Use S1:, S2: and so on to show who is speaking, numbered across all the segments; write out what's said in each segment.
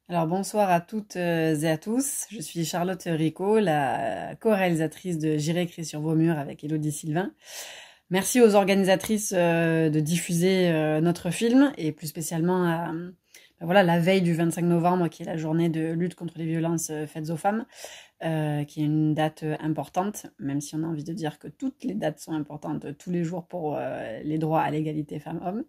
S1: Alors bonsoir à toutes et à tous, je suis Charlotte Rico, la co-réalisatrice de J'irai écrire sur vos murs avec Élodie Sylvain. Merci aux organisatrices de diffuser notre film et plus spécialement à la veille du 25 novembre qui est la journée de lutte contre les violences faites aux femmes, qui est une date importante, même si on a envie de dire que toutes les dates sont importantes tous les jours pour les droits à l'égalité femmes-hommes.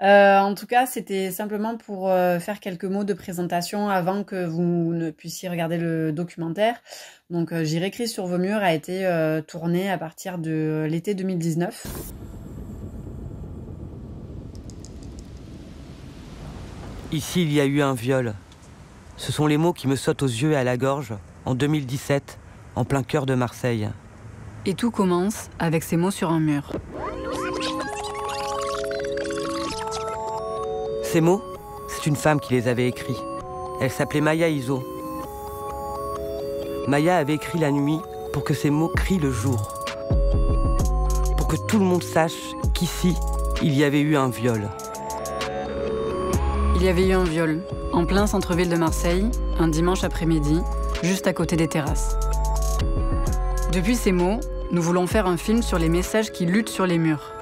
S1: En tout cas, c'était simplement pour faire quelques mots de présentation avant que vous ne puissiez regarder le documentaire. Donc, J'irai écrire sur vos murs a été tourné à partir de l'été 2019.
S2: Ici, il y a eu un viol. Ce sont les mots qui me sautent aux yeux et à la gorge, en 2017, en plein cœur de Marseille.
S1: Et tout commence avec ces mots sur un mur.
S2: Ces mots, c'est une femme qui les avait écrits. Elle s'appelait Maya Iso. Maya avait écrit la nuit pour que ces mots crient le jour. Pour que tout le monde sache qu'ici, il y avait eu un viol.
S1: Il y avait eu un viol, en plein centre-ville de Marseille, un dimanche après-midi, juste à côté des terrasses. Depuis ces mots, nous voulons faire un film sur les messages qui luttent sur les murs.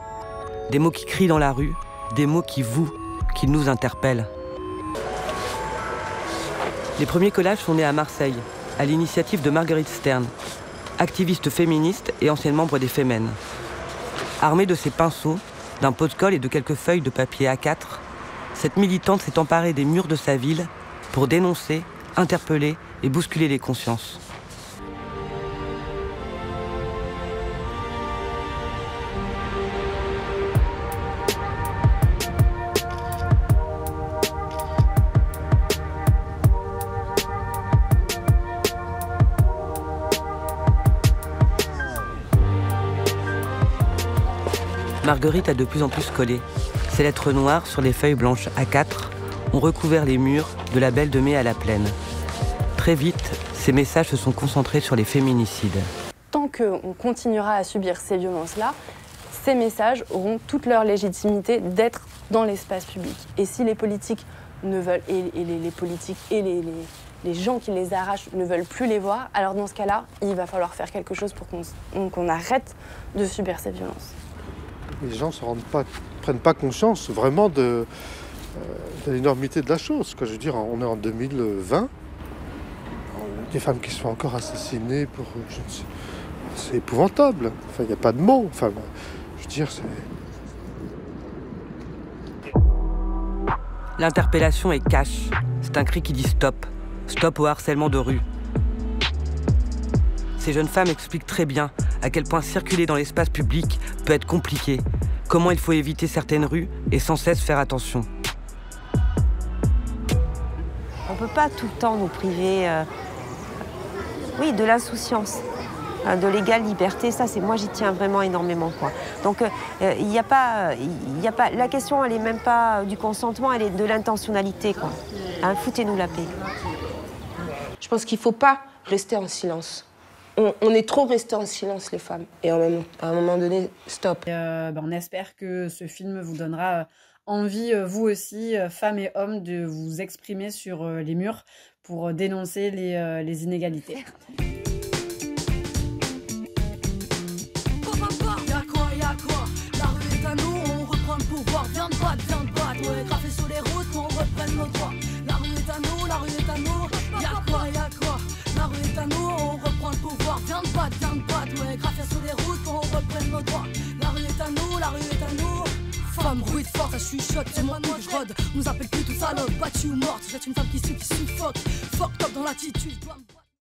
S2: Des mots qui crient dans la rue, des mots qui nous interpellent. Les premiers collages sont nés à Marseille, à l'initiative de Marguerite Stern, activiste féministe et ancienne membre des Femmes. Armée de ses pinceaux, d'un pot de colle et de quelques feuilles de papier A4, cette militante s'est emparée des murs de sa ville pour dénoncer, interpeller et bousculer les consciences. Marguerite a de plus en plus collé. Ces lettres noires sur les feuilles blanches A4 ont recouvert les murs de la Belle de Mai à la Plaine. Très vite, ces messages se sont concentrés sur les féminicides.
S3: Tant qu'on continuera à subir ces violences-là, ces messages auront toute leur légitimité d'être dans l'espace public. Et si les politiques ne veulent, les politiques et les gens qui les arrachent ne veulent plus les voir, alors dans ce cas-là, il va falloir faire quelque chose pour qu'on arrête de subir ces violences.
S4: Les gens ne prennent pas conscience vraiment de l'énormité de la chose. Je veux dire, on est en 2020. Des femmes qui sont encore assassinées pour... c'est épouvantable. Enfin, il n'y a pas de mots. Enfin, je veux dire, c'est...
S2: L'interpellation est cash. C'est un cri qui dit stop. Stop au harcèlement de rue. Ces jeunes femmes expliquent très bien à quel point circuler dans l'espace public peut être compliqué, comment il faut éviter certaines rues et sans cesse faire attention.
S5: On ne peut pas tout le temps nous priver de l'insouciance, de l'égale liberté. Ça, moi, j'y tiens vraiment énormément, quoi. Donc, il n'y a pas, la question, elle n'est même pas du consentement, elle est de l'intentionnalité, quoi. Hein, foutez-nous la paix.
S6: Je pense qu'il ne faut pas rester en silence. On est trop resté en silence, les femmes. Et à un moment donné, stop.
S1: On espère que ce film vous donnera envie, vous aussi, femmes et hommes, de vous exprimer sur les murs pour dénoncer les inégalités. La rue est à nous, on reprend le pouvoir. Viens de battre, ouais, graffé sur les routes, qu'on reprenne nos droits. La rue est à nous, la rue est à nous. Y'a quoi? La rue est à nous, on reprend le pouvoir. Viens de battre, ouais, graffé sur les routes, qu'on reprenne nos droits. La rue est à nous, la rue est à nous. Femme, bruit de force, ça chuchote, c'est moi que je rôde. On nous appelle plus tout salope, battue ou morte. Vous êtes une femme qui suffoque. Fuck top dans l'attitude.